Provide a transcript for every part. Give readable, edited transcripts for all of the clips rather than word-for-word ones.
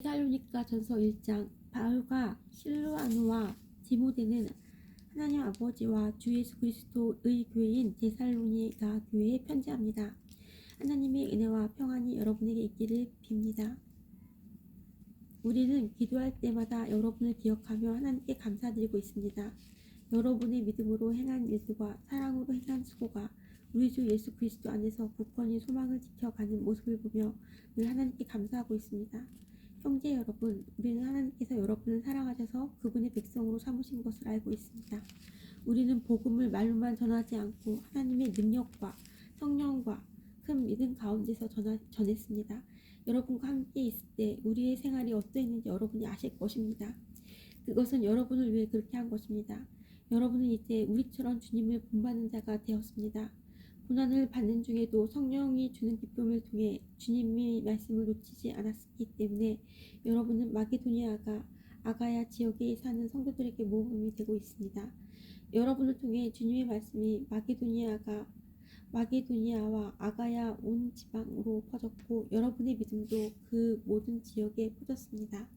데살로니가전서 1장. 바울과 실루아누와 디모데는 하나님 아버지와 주 예수 그리스도의 교회인 데살로니가 교회에 편지합니다. 하나님의 은혜와 평안이 여러분에게 있기를 빕니다. 우리는 기도할 때마다 여러분을 기억하며 하나님께 감사드리고 있습니다. 여러분의 믿음으로 행한 일들과 사랑으로 행한 수고가 우리 주 예수 그리스도 안에서 굳건히 소망을 지켜가는 모습을 보며 늘 하나님께 감사하고 있습니다. 형제 여러분, 우리는 하나님께서 여러분을 사랑하셔서 그분의 백성으로 삼으신 것을 알고 있습니다. 우리는 복음을 말로만 전하지 않고 하나님의 능력과 성령과 큰 믿음 가운데서 전했습니다. 여러분과 함께 있을 때 우리의 생활이 어떠했는지 여러분이 아실 것입니다. 그것은 여러분을 위해 그렇게 한 것입니다. 여러분은 이제 우리처럼 주님을 본받는 자가 되었습니다. 고난을 받는 중에도 성령이 주는 기쁨을 통해 주님의 말씀을 놓치지 않았기 때문에 여러분은 마게도니아가 아가야 지역에 사는 성도들에게 모범이 되고 있습니다. 여러분을 통해 주님의 말씀이 마게도니아와 아가야 온 지방으로 퍼졌고 여러분의 믿음도 그 모든 지역에 퍼졌습니다.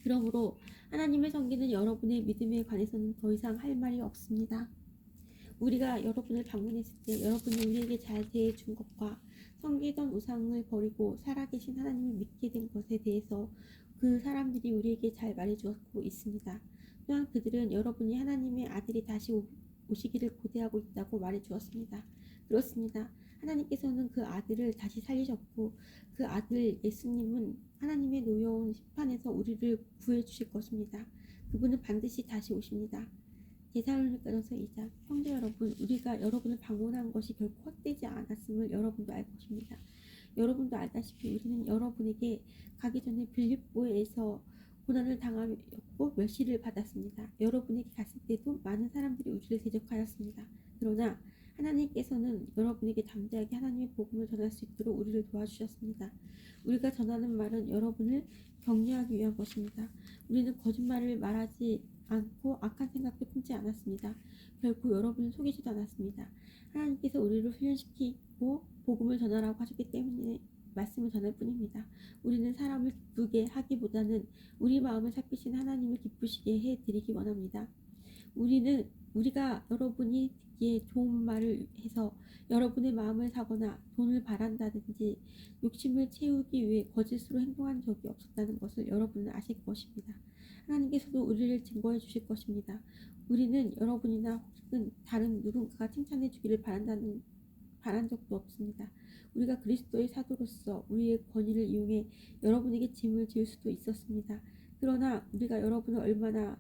그러므로 하나님을 섬기는 여러분의 믿음에 관해서는 더 이상 할 말이 없습니다. 우리가 여러분을 방문했을 때 여러분이 우리에게 잘 대해준 것과 섬기던 우상을 버리고 살아계신 하나님을 믿게 된 것에 대해서 그 사람들이 우리에게 잘 말해주었고 있습니다. 또한 그들은 여러분이 하나님의 아들이 다시 오시기를 고대하고 있다고 말해주었습니다. 그렇습니다. 하나님께서는 그 아들을 다시 살리셨고 그 아들 예수님은 하나님의 노여운 심판에서 우리를 구해주실 것입니다. 그분은 반드시 다시 오십니다. 데살로니가전서 2장. 형제 여러분, 우리가 여러분을 방문한 것이 결코 헛되지 않았음을 여러분도 알 것입니다. 여러분도 알다시피 우리는 여러분에게 가기 전에 빌립보에서 고난을 당하였고 멸시를 받았습니다. 여러분에게 갔을 때도 많은 사람들이 우리를 대적하였습니다. 그러나 하나님께서는 여러분에게 담대하게 하나님의 복음을 전할 수 있도록 우리를 도와주셨습니다. 우리가 전하는 말은 여러분을 격려하기 위한 것입니다. 우리는 거짓말을 말하지 않고 악한 생각도 품지 않았습니다. 결코 여러분을 속이지도 않았습니다. 하나님께서 우리를 훈련시키고 복음을 전하라고 하셨기 때문에 말씀을 전할 뿐입니다. 우리는 사람을 기쁘게 하기보다는 우리 마음을 살피신 하나님을 기쁘시게 해드리기 원합니다. 우리가 여러분이 듣기에 좋은 말을 해서 여러분의 마음을 사거나 돈을 바란다든지 욕심을 채우기 위해 거짓으로 행동한 적이 없었다는 것을 여러분은 아실 것입니다. 하나님께서도 우리를 증거해 주실 것입니다. 우리는 여러분이나 혹은 다른 누군가가 칭찬해 주기를 바란 적도 없습니다. 우리가 그리스도의 사도로서 우리의 권위를 이용해 여러분에게 짐을 지을 수도 있었습니다. 그러나 우리가 여러분을 얼마나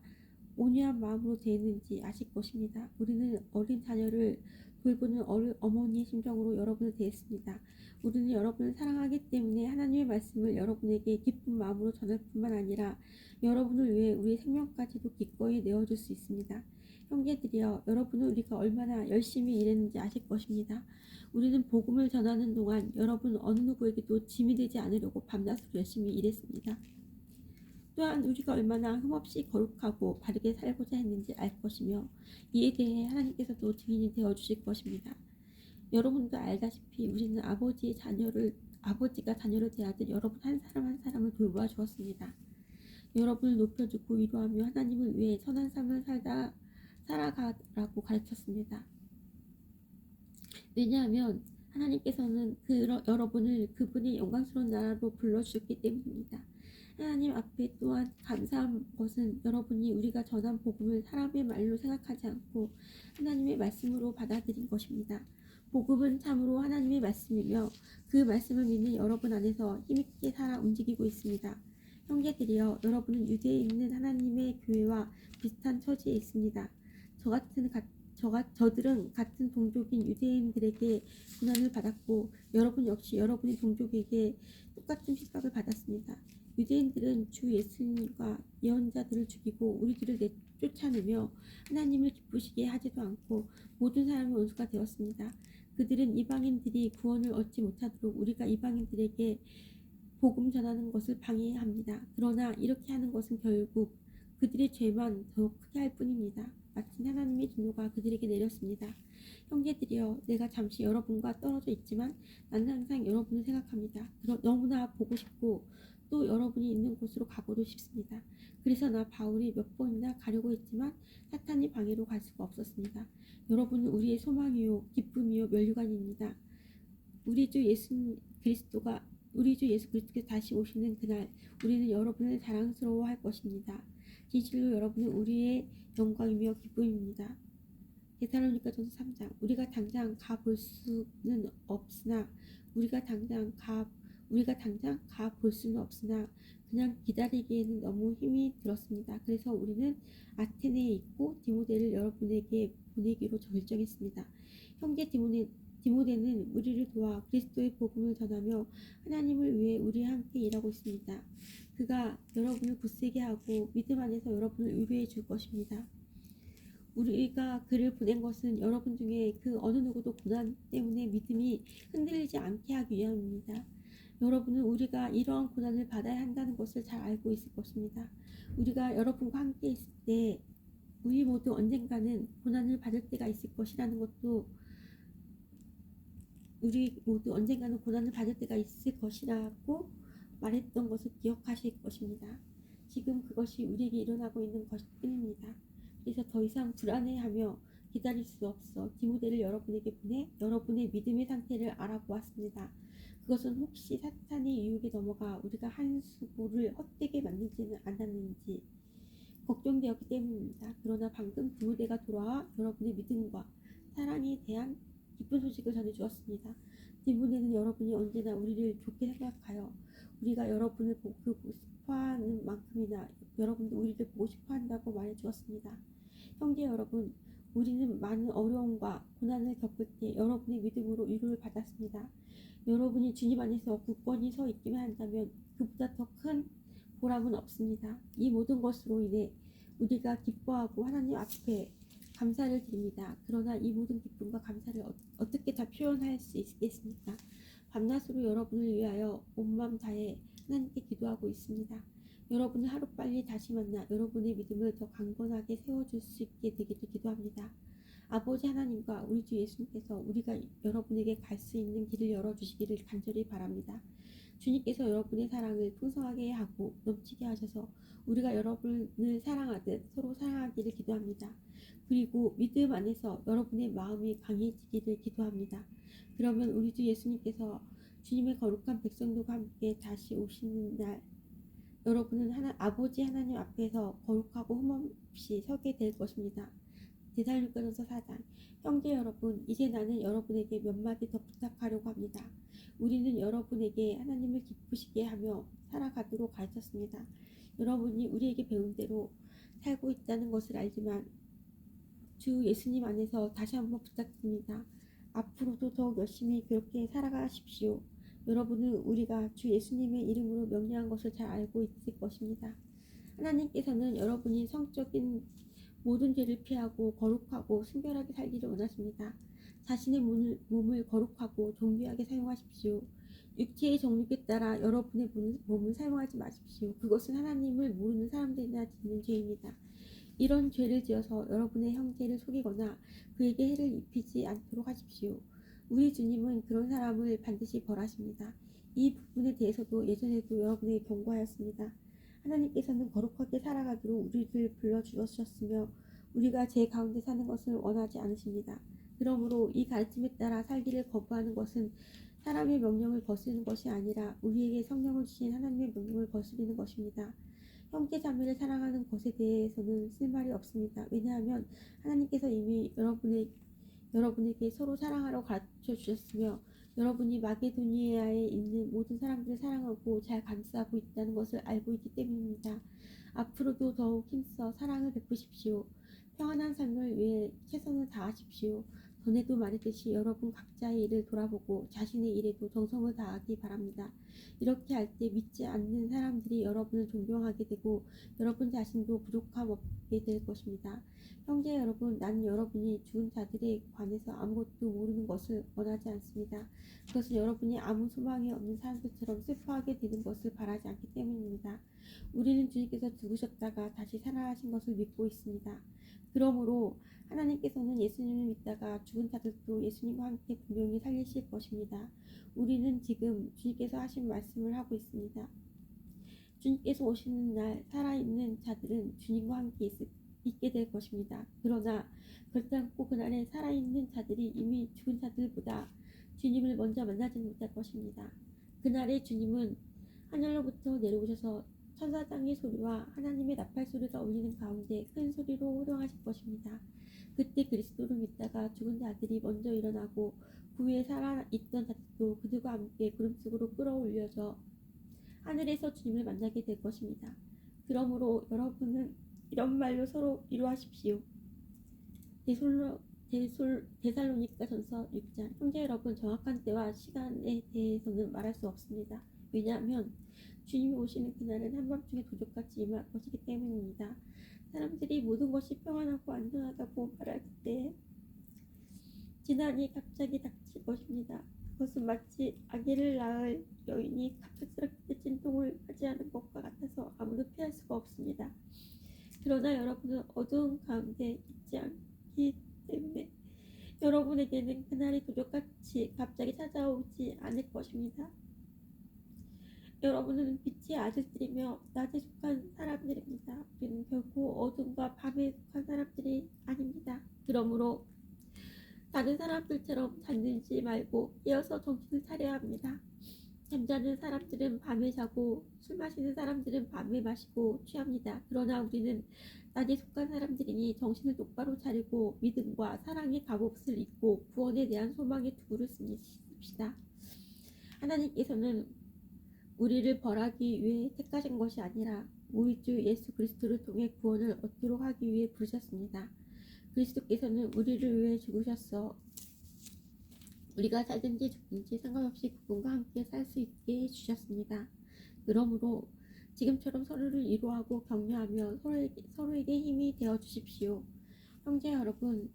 온유한 마음으로 대했는지 아실 것입니다. 우리는 어린 자녀를 돌보는 어머니의 심정으로 여러분을 대했습니다. 우리는 여러분을 사랑하기 때문에 하나님의 말씀을 여러분에게 기쁜 마음으로 전할 뿐만 아니라 여러분을 위해 우리의 생명까지도 기꺼이 내어줄 수 있습니다. 형제들이여, 여러분은 우리가 얼마나 열심히 일했는지 아실 것입니다. 우리는 복음을 전하는 동안 여러분 어느 누구에게도 짐이 되지 않으려고 밤낮으로 열심히 일했습니다. 또한 우리가 얼마나 흠없이 거룩하고 바르게 살고자 했는지 알 것이며 이에 대해 하나님께서도 증인이 되어주실 것입니다. 여러분도 알다시피 우리는 아버지가 자녀를 대하듯 여러분 한 사람 한 사람을 돌보아 주었습니다. 여러분을 높여주고 위로하며 하나님을 위해 선한 삶을 살아가라고 가르쳤습니다. 왜냐하면 하나님께서는 여러분을 그분의 영광스러운 나라로 불러주셨기 때문입니다. 하나님 앞에 또한 감사한 것은 여러분이 우리가 전한 복음을 사람의 말로 생각하지 않고 하나님의 말씀으로 받아들인 것입니다. 복음은 참으로 하나님의 말씀이며 그 말씀을 믿는 여러분 안에서 힘있게 살아 움직이고 있습니다. 형제들이여, 여러분은 유대에 있는 하나님의 교회와 비슷한 처지에 있습니다. 저들은 같은 동족인 유대인들에게 고난을 받았고 여러분 역시 여러분의 동족에게 똑같은 핍박을 받았습니다. 유대인들은 주 예수님과 예언자들을 죽이고 우리들을 쫓아내며 하나님을 기쁘시게 하지도 않고 모든 사람이 원수가 되었습니다. 그들은 이방인들이 구원을 얻지 못하도록 우리가 이방인들에게 복음 전하는 것을 방해합니다. 그러나 이렇게 하는 것은 결국 그들의 죄만 더 크게 할 뿐입니다. 마침 하나님의 진노가 그들에게 내렸습니다. 형제들이여, 내가 잠시 여러분과 떨어져 있지만 나는 항상 여러분을 생각합니다. 너무나 보고 싶고 또 여러분이 있는 곳으로 가고도 싶습니다. 그래서 나 바울이 몇 번이나 가려고 했지만 사탄이 방해로 갈 수가 없었습니다. 여러분은 우리의 소망이요 기쁨이요 면류관입니다. 우리 주 예수 그리스도께서 다시 오시는 그날 우리는 여러분을 자랑스러워할 것입니다. 진실로 여러분은 우리의 영광이며 기쁨입니다. 데살로니가전서 3장. 우리가 당장 가 볼 수는 없으나 그냥 기다리기에는 너무 힘이 들었습니다. 그래서 우리는 아테네에 있고 디모데를 여러분에게 보내기로 결정했습니다. 형제 디모데는 우리를 도와 그리스도의 복음을 전하며 하나님을 위해 우리와 함께 일하고 있습니다. 그가 여러분을 굳세게 하고 믿음 안에서 여러분을 위로해 줄 것입니다. 우리가 그를 보낸 것은 여러분 중에 그 어느 누구도 고난 때문에 믿음이 흔들리지 않게 하기 위함입니다. 여러분은 우리가 이러한 고난을 받아야 한다는 것을 잘 알고 있을 것입니다. 우리가 여러분과 함께 있을 때 우리 모두 언젠가는 고난을 받을 때가 있을 것이라는 것도 말했던 것을 기억하실 것입니다. 지금 그것이 우리에게 일어나고 있는 것뿐입니다. 그래서 더 이상 불안해하며 기다릴 수 없어 디모데를 여러분에게 보내 여러분의 믿음의 상태를 알아보았습니다. 그것은 혹시 사탄의 유혹에 넘어가 우리가 한 수고를 헛되게 만들지는 않았는지 걱정되었기 때문입니다. 그러나 방금 디모데가 돌아와 여러분의 믿음과 사랑에 대한 기쁜 소식을 전해주었습니다. 디모데는 여러분이 언제나 우리를 좋게 생각하여 우리가 여러분을 보고 싶어하는 만큼이나 여러분도 우리를 보고 싶어한다고 말해주었습니다. 형제 여러분, 우리는 많은 어려움과 고난을 겪을 때 여러분의 믿음으로 위로를 받았습니다. 여러분이 주님 안에서 굳건히 서 있기만 한다면 그보다 더 큰 보람은 없습니다. 이 모든 것으로 인해 우리가 기뻐하고 하나님 앞에 감사를 드립니다. 그러나 이 모든 기쁨과 감사를 어떻게 다 표현할 수 있겠습니까? 밤낮으로 여러분을 위하여 온 마음 다해 하나님께 기도하고 있습니다. 여러분을 하루빨리 다시 만나 여러분의 믿음을 더 강건하게 세워줄 수 있게 되기를 기도합니다. 아버지 하나님과 우리 주 예수님께서 우리가 여러분에게 갈 수 있는 길을 열어주시기를 간절히 바랍니다. 주님께서 여러분의 사랑을 풍성하게 하고 넘치게 하셔서 우리가 여러분을 사랑하듯 서로 사랑하기를 기도합니다. 그리고 믿음 안에서 여러분의 마음이 강해지기를 기도합니다. 그러면 우리 주 예수님께서 주님의 거룩한 백성들과 함께 다시 오시는 날 여러분은 아버지 하나님 앞에서 거룩하고 흠없이 서게 될 것입니다. 데살로니가전서 4장. 형제 여러분, 이제 나는 여러분에게 몇 마디 더 부탁하려고 합니다. 우리는 여러분에게 하나님을 기쁘시게 하며 살아가도록 가르쳤습니다. 여러분이 우리에게 배운 대로 살고 있다는 것을 알지만 주 예수님 안에서 다시 한번 부탁드립니다. 앞으로도 더욱 열심히 그렇게 살아가십시오. 여러분은 우리가 주 예수님의 이름으로 명령한 것을 잘 알고 있을 것입니다. 하나님께서는 여러분이 성적인 모든 죄를 피하고 거룩하고 순결하게 살기를 원하십니다. 자신의 몸을 거룩하고 존귀하게 사용하십시오. 육체의 정욕에 따라 여러분의 몸을 사용하지 마십시오. 그것은 하나님을 모르는 사람들이나 짓는 죄입니다. 이런 죄를 지어서 여러분의 형제를 속이거나 그에게 해를 입히지 않도록 하십시오. 우리 주님은 그런 사람을 반드시 벌하십니다. 이 부분에 대해서도 예전에도 여러분에게 경고하였습니다. 하나님께서는 거룩하게 살아가도록 우리를 불러주셨으며 우리가 죄 가운데 사는 것을 원하지 않으십니다. 그러므로 이 가르침에 따라 살기를 거부하는 것은 사람의 명령을 거스르는 것이 아니라 우리에게 성령을 주신 하나님의 명령을 거스르는 것입니다. 형제 자매를 사랑하는 것에 대해서는 쓸 말이 없습니다. 왜냐하면 하나님께서 이미 여러분에게 서로 사랑하러 가르쳐 주셨으며 여러분이 마게도니아에 있는 모든 사람들을 사랑하고 잘 감싸고 있다는 것을 알고 있기 때문입니다. 앞으로도 더욱 힘써 사랑을 베푸십시오. 평안한 삶을 위해 최선을 다하십시오. 전에도 말했듯이 여러분 각자의 일을 돌아보고 자신의 일에도 정성을 다하기 바랍니다. 이렇게 할 때 믿지 않는 사람들이 여러분을 존경하게 되고 여러분 자신도 부족함 없게 될 것입니다. 형제 여러분, 나는 여러분이 죽은 자들에 관해서 아무것도 모르는 것을 원하지 않습니다. 그것은 여러분이 아무 소망이 없는 사람들처럼 슬퍼하게 되는 것을 바라지 않기 때문입니다. 우리는 주님께서 죽으셨다가 다시 살아나신 것을 믿고 있습니다. 그러므로 하나님께서는 예수님을 믿다가 죽은 자들도 예수님과 함께 분명히 살리실 것입니다. 우리는 지금 주님께서 하신 말씀을 하고 있습니다. 주님께서 오시는 날 살아있는 자들은 주님과 함께 있게 될 것입니다. 그러나 그렇지 않고 그날에 살아있는 자들이 이미 죽은 자들보다 주님을 먼저 만나지 못할 것입니다. 그날에 주님은 하늘로부터 내려오셔서 천사장의 소리와 하나님의 나팔 소리가 울리는 가운데 큰 소리로 호령하실 것입니다. 그때 그리스도를 믿다가 죽은 자들이 먼저 일어나고 그 후에 살아있던 자들도 그들과 함께 구름 속으로 끌어올려져 하늘에서 주님을 만나게 될 것입니다. 그러므로 여러분은 이런 말로 서로 위로하십시오. 데살로니가전서 6장. 형제 여러분, 정확한 때와 시간에 대해서는 말할 수 없습니다. 왜냐하면 주님이 오시는 그날은 한밤중에 도적같이 임할 것이기 때문입니다. 사람들이 모든 것이 평안하고 안전하다고 말할 때 지난이 갑자기 닥칠 것입니다. 그것은 마치 아기를 낳을 여인이 갑작스럽게 진통을 맞이하는 것과 같아서 아무도 피할 수가 없습니다. 그러나 여러분은 어두운 가운데 있지 않기 때문에 여러분에게는 그날이 도적같이 갑자기 찾아오지 않을 것입니다. 여러분은 빛의 아들들이며 낮에 속한 사람들입니다. 우리는 결코 어둠과 밤에 속한 사람들이 아닙니다. 그러므로 다른 사람들처럼 잠들지 말고 깨어서 정신을 차려야 합니다. 잠자는 사람들은 밤에 자고 술 마시는 사람들은 밤에 마시고 취합니다. 그러나 우리는 낮에 속한 사람들이니 정신을 똑바로 차리고 믿음과 사랑의 갑옷을 입고 구원에 대한 소망의 두부를 씁시다. 하나님께서는 우리를 벌하기 위해 택하신 것이 아니라 우리 주 예수 그리스도를 통해 구원을 얻도록 하기 위해 부르셨습니다. 그리스도께서는 우리를 위해 죽으셔서 우리가 살든지 죽든지 상관없이 그분과 함께 살 수 있게 해주셨습니다. 그러므로 지금처럼 서로를 위로하고 격려하며 서로에게 힘이 되어 주십시오. 형제 여러분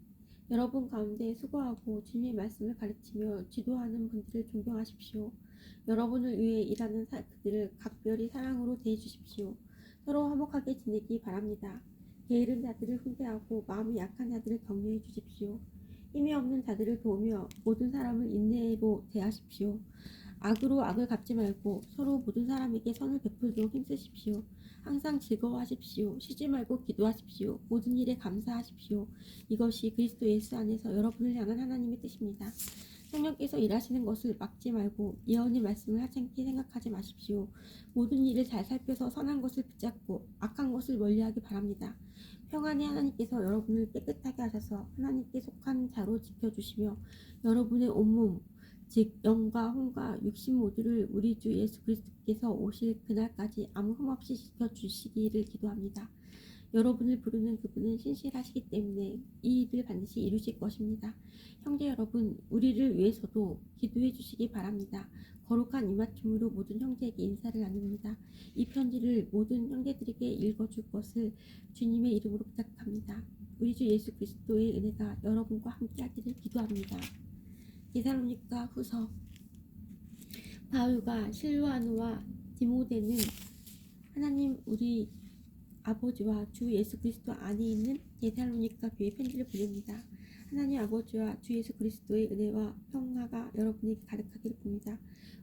가운데 수고하고 주님의 말씀을 가르치며 지도하는 분들을 존경하십시오. 여러분을 위해 일하는 그들을 각별히 사랑으로 대해주십시오. 서로 화목하게 지내기 바랍니다. 게으른 자들을 훈계하고 마음이 약한 자들을 격려해 주십시오. 힘이 없는 자들을 도우며 모든 사람을 인내로 대하십시오. 악으로 악을 갚지 말고 서로 모든 사람에게 선을 베풀도록 힘쓰십시오. 항상 즐거워하십시오. 쉬지 말고 기도하십시오. 모든 일에 감사하십시오. 이것이 그리스도 예수 안에서 여러분을 향한 하나님의 뜻입니다. 성령께서 일하시는 것을 막지 말고 예언의 말씀을 하찮게 생각하지 마십시오. 모든 일을 잘 살펴서 선한 것을 붙잡고 악한 것을 멀리하기 바랍니다. 평안의 하나님께서 여러분을 깨끗하게 하셔서 하나님께 속한 자로 지켜주시며 여러분의 온몸 즉 영과 혼과 육신 모두를 우리 주 예수 그리스도께서 오실 그날까지 아무 흠 없이 지켜주시기를 기도합니다. 여러분을 부르는 그분은 신실하시기 때문에 이 일을 반드시 이루실 것입니다. 형제 여러분, 우리를 위해서도 기도해 주시기 바랍니다. 거룩한 이맞춤으로 모든 형제에게 인사를 나눕니다. 이 편지를 모든 형제들에게 읽어줄 것을 주님의 이름으로 부탁합니다. 우리 주 예수 그리스도의 은혜가 여러분과 함께하기를 기도합니다. 데살로니가 후서. 바울과 실로아노와 디모데는 하나님 우리 아버지와 주 예수 그리스도 안에 있는 데살로니가 교회 편지를 보냅니다. 하나님 아버지와 주 예수 그리스도의 은혜와 평화가 여러분에게 가득하기를 봅니다.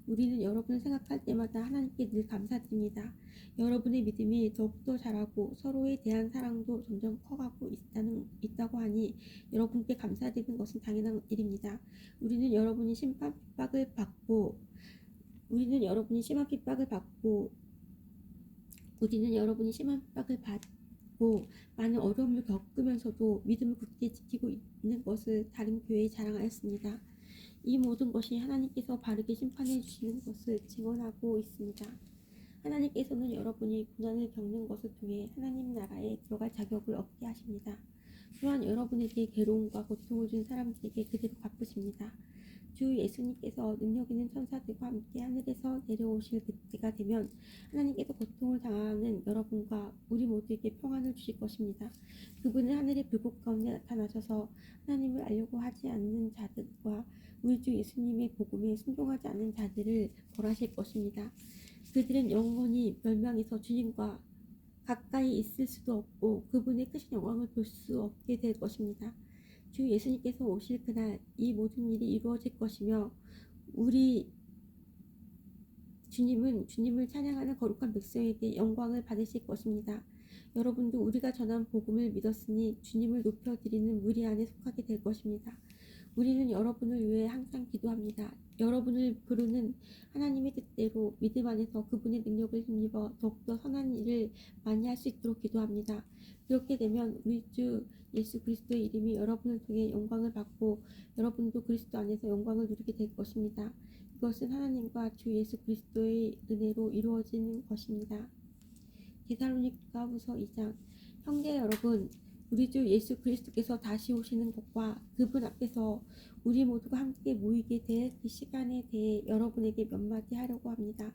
우리는 여러분을 생각할 때마다 하나님께 늘 감사드립니다. 여러분의 믿음이 더욱더 자라고 서로에 대한 사랑도 점점 커가고 있다고 하니 여러분께 감사드리는 것은 당연한 일입니다. 우리는 여러분이 심한 핍박을 받고 많은 어려움을 겪으면서도 믿음을 굳게 지키고 있는 것을 다른 교회에 자랑하였습니다. 이 모든 것이 하나님께서 바르게 심판해 주시는 것을 증언하고 있습니다. 하나님께서는 여러분이 고난을 겪는 것을 통해 하나님 나라에 들어갈 자격을 얻게 하십니다. 또한 여러분에게 괴로움과 고통을 준 사람들에게 그대로 갚으십니다. 주 예수님께서 능력 있는 천사들과 함께 하늘에서 내려오실 그때가 되면 하나님께서 고통을 당하는 여러분과 우리 모두에게 평안을 주실 것입니다. 그분은 하늘의 불꽃 가운데 나타나셔서 하나님을 알려고 하지 않는 자들과 우리 주 예수님의 복음에 순종하지 않는 자들을 벌하실 것입니다. 그들은 영원히 멸망해서 주님과 가까이 있을 수도 없고 그분의 크신 영광을 볼 수 없게 될 것입니다. 주 예수님께서 오실 그날 이 모든 일이 이루어질 것이며 우리 주님은 주님을 찬양하는 거룩한 백성에게 영광을 받으실 것입니다. 여러분도 우리가 전한 복음을 믿었으니 주님을 높여드리는 무리 안에 속하게 될 것입니다. 우리는 여러분을 위해 항상 기도합니다. 여러분을 부르는 하나님의 뜻대로 믿음 안에서 그분의 능력을 힘입어 더욱더 선한 일을 많이 할 수 있도록 기도합니다. 그렇게 되면 우리 주 예수 그리스도의 이름이 여러분을 통해 영광을 받고 여러분도 그리스도 안에서 영광을 누리게 될 것입니다. 이것은 하나님과 주 예수 그리스도의 은혜로 이루어지는 것입니다. 데살로니가후서 2장. 형제 여러분, 우리 주 예수 그리스도께서 다시 오시는 것과 그분 앞에서 우리 모두가 함께 모이게 될 그 시간에 대해 여러분에게 몇 마디 하려고 합니다.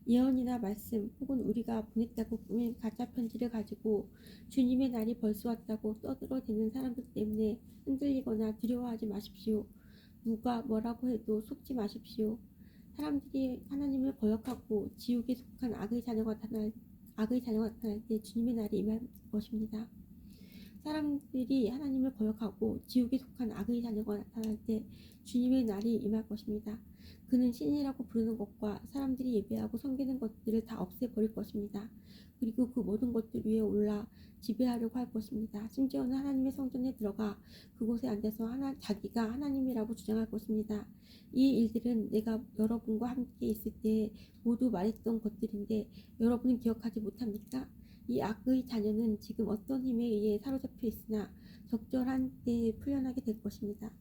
예언이나 말씀 혹은 우리가 보냈다고 꾸민 가짜 편지를 가지고 주님의 날이 벌써 왔다고 떠들어대는 사람들 때문에 흔들리거나 두려워하지 마십시오. 누가 뭐라고 해도 속지 마십시오. 사람들이 하나님을 거역하고 지옥에 속한 악의 자녀가 나타날 때 주님의 날이 임할 것입니다. 사람들이 하나님을 거역하고 지옥에 속한 악의 자녀가 나타날 때 주님의 날이 임할 것입니다. 그는 신이라고 부르는 것과 사람들이 예배하고 섬기는 것들을 다 없애버릴 것입니다. 그리고 그 모든 것들 위에 올라 지배하려고 할 것입니다. 심지어는 하나님의 성전에 들어가 그곳에 앉아서 자기가 하나님이라고 주장할 것입니다. 이 일들은 내가 여러분과 함께 있을 때 모두 말했던 것들인데 여러분은 기억하지 못합니까? 이 악의 자녀는 지금 어떤 힘에 의해 사로잡혀 있으나 적절한 때에 풀려나게 될 것입니다.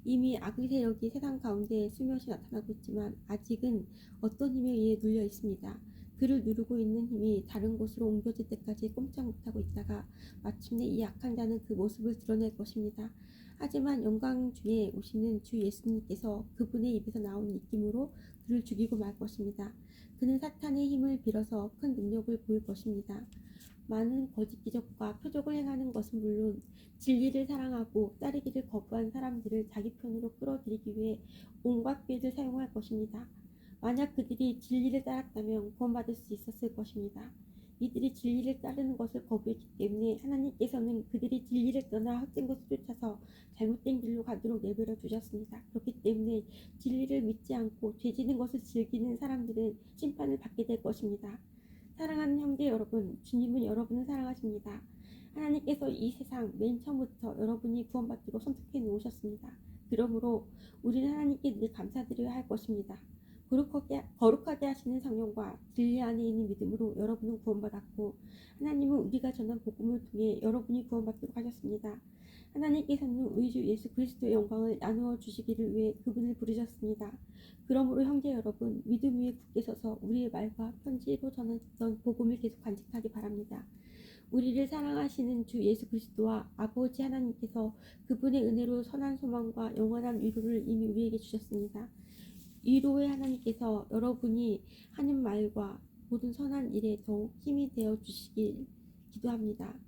이미 악의 세력이 세상 가운데 수며시 나타나고 있지만 아직은 어떤 힘에 의해 눌려 있습니다. 그를 누르고 있는 힘이 다른 곳으로 옮겨질 때까지 꼼짝 못하고 있다가 마침내 이 악한 자는 그 모습을 드러낼 것입니다. 하지만 영광 중에 오시는 주 예수님께서 그분의 입에서 나온 입김으로 그를 죽이고 말 것입니다. 그는 사탄의 힘을 빌어서 큰 능력을 보일 것입니다. 많은 거짓 기적과 표적을 행하는 것은 물론 진리를 사랑하고 따르기를 거부한 사람들을 자기 편으로 끌어들이기 위해 온갖 꾀를 사용할 것입니다. 만약 그들이 진리를 따랐다면 구원받을 수 있었을 것입니다. 이들이 진리를 따르는 것을 거부했기 때문에 하나님께서는 그들이 진리를 떠나 헛된 것을 쫓아서 잘못된 길로 가도록 내버려 두셨습니다. 그렇기 때문에 진리를 믿지 않고 죄지는 것을 즐기는 사람들은 심판을 받게 될 것입니다. 사랑하는 형제 여러분, 주님은 여러분을 사랑하십니다. 하나님께서 이 세상 맨 처음부터 여러분이 구원받도록 선택해 놓으셨습니다. 그러므로 우리는 하나님께 늘 감사드려야 할 것입니다. 거룩하게 하시는 성령과 진리 안에 있는 믿음으로 여러분은 구원받았고 하나님은 우리가 전한 복음을 통해 여러분이 구원받도록 하셨습니다. 하나님께서는 우리 주 예수 그리스도의 영광을 나누어 주시기를 위해 그분을 부르셨습니다. 그러므로 형제 여러분, 믿음 위에 굳게 서서 우리의 말과 편지로 전했던 복음을 계속 간직하기 바랍니다. 우리를 사랑하시는 주 예수 그리스도와 아버지 하나님께서 그분의 은혜로 선한 소망과 영원한 위로를 이미 우리에게 주셨습니다. 위로의 하나님께서 여러분이 하는 말과 모든 선한 일에 더욱 힘이 되어 주시길 기도합니다.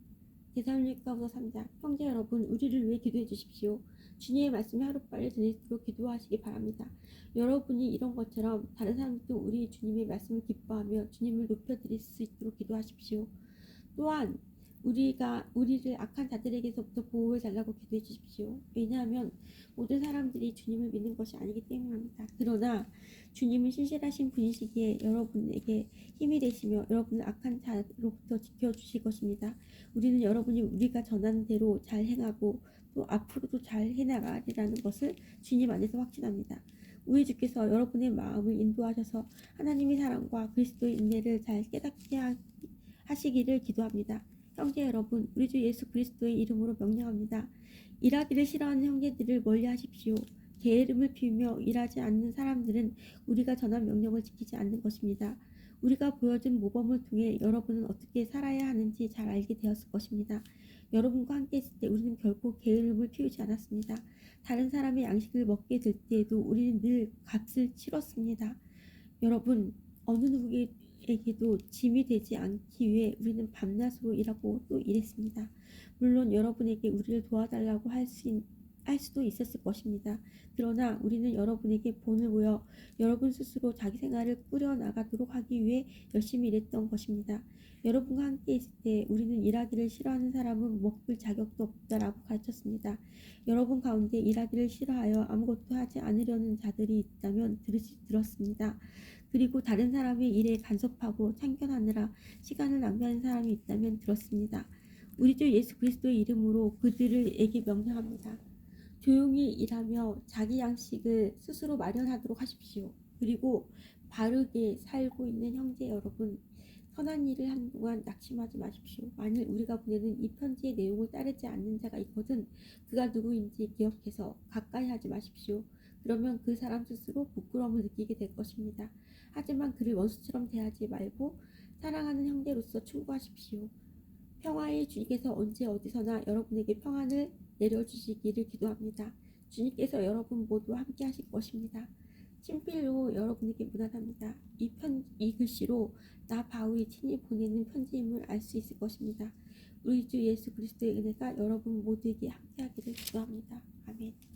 데살로니가후서 3장. 형제 여러분, 우리를 위해 기도해 주십시오. 주님의 말씀이 하루빨리 전해지도록 기도하시기 바랍니다. 여러분이 이런 것처럼 다른 사람들도 우리 주님의 말씀을 기뻐하며 주님을 높여드릴 수 있도록 기도하십시오. 또한 우리를 악한 자들에게서부터 보호해 달라고 기도해 주십시오. 왜냐하면 모든 사람들이 주님을 믿는 것이 아니기 때문입니다. 그러나 주님은 신실하신 분이시기에 여러분에게 힘이 되시며 여러분을 악한 자로부터 지켜주실 것입니다. 우리는 여러분이 우리가 전하는 대로 잘 행하고 또 앞으로도 잘 해나가리라는 것을 주님 안에서 확신합니다. 우리 주께서 여러분의 마음을 인도하셔서 하나님의 사랑과 그리스도의 은혜를 잘 깨닫게 하시기를 기도합니다. 형제 여러분, 우리 주 예수 그리스도의 이름으로 명령합니다. 일하기를 싫어하는 형제들을 멀리 하십시오. 게으름을 피우며 일하지 않는 사람들은 우리가 전한 명령을 지키지 않는 것입니다. 우리가 보여준 모범을 통해 여러분은 어떻게 살아야 하는지 잘 알게 되었을 것입니다. 여러분과 함께 있을 때 우리는 결코 게으름을 피우지 않았습니다. 다른 사람의 양식을 먹게 될 때에도 우리는 늘 값을 치렀습니다. 여러분, 어느 누구에게도 짐이 되지 않기 위해 우리는 밤낮으로 일하고 또 일했습니다. 물론 여러분에게 우리를 도와달라고 할 수도 있었을 것입니다. 그러나 우리는 여러분에게 본을 보여 여러분 스스로 자기 생활을 꾸려나가도록 하기 위해 열심히 일했던 것입니다. 여러분과 함께 있을 때 우리는 일하기를 싫어하는 사람은 먹을 자격도 없다라고 가르쳤습니다. 여러분 가운데 일하기를 싫어하여 아무것도 하지 않으려는 자들이 있다면 들었습니다. 그리고 다른 사람의 일에 간섭하고 참견하느라 시간을 낭비하는 사람이 있다면 들었습니다. 우리 주 예수 그리스도의 이름으로 그들에게 명령합니다. 조용히 일하며 자기 양식을 스스로 마련하도록 하십시오. 그리고 바르게 살고 있는 형제 여러분, 선한 일을 하는 동안 낙심하지 마십시오. 만일 우리가 보내는 이 편지의 내용을 따르지 않는 자가 있거든 그가 누구인지 기억해서 가까이 하지 마십시오. 그러면 그 사람 스스로 부끄러움을 느끼게 될 것입니다. 하지만 그를 원수처럼 대하지 말고 사랑하는 형제로서 충고하십시오. 평화의 주님께서 언제 어디서나 여러분에게 평안을 내려주시기를 기도합니다. 주님께서 여러분 모두 함께 하실 것입니다. 친필로 여러분에게 문안합니다. 이 글씨로 나 바울이 친히 보내는 편지임을 알 수 있을 것입니다. 우리 주 예수 그리스도의 은혜가 여러분 모두에게 함께하기를 기도합니다. 아멘.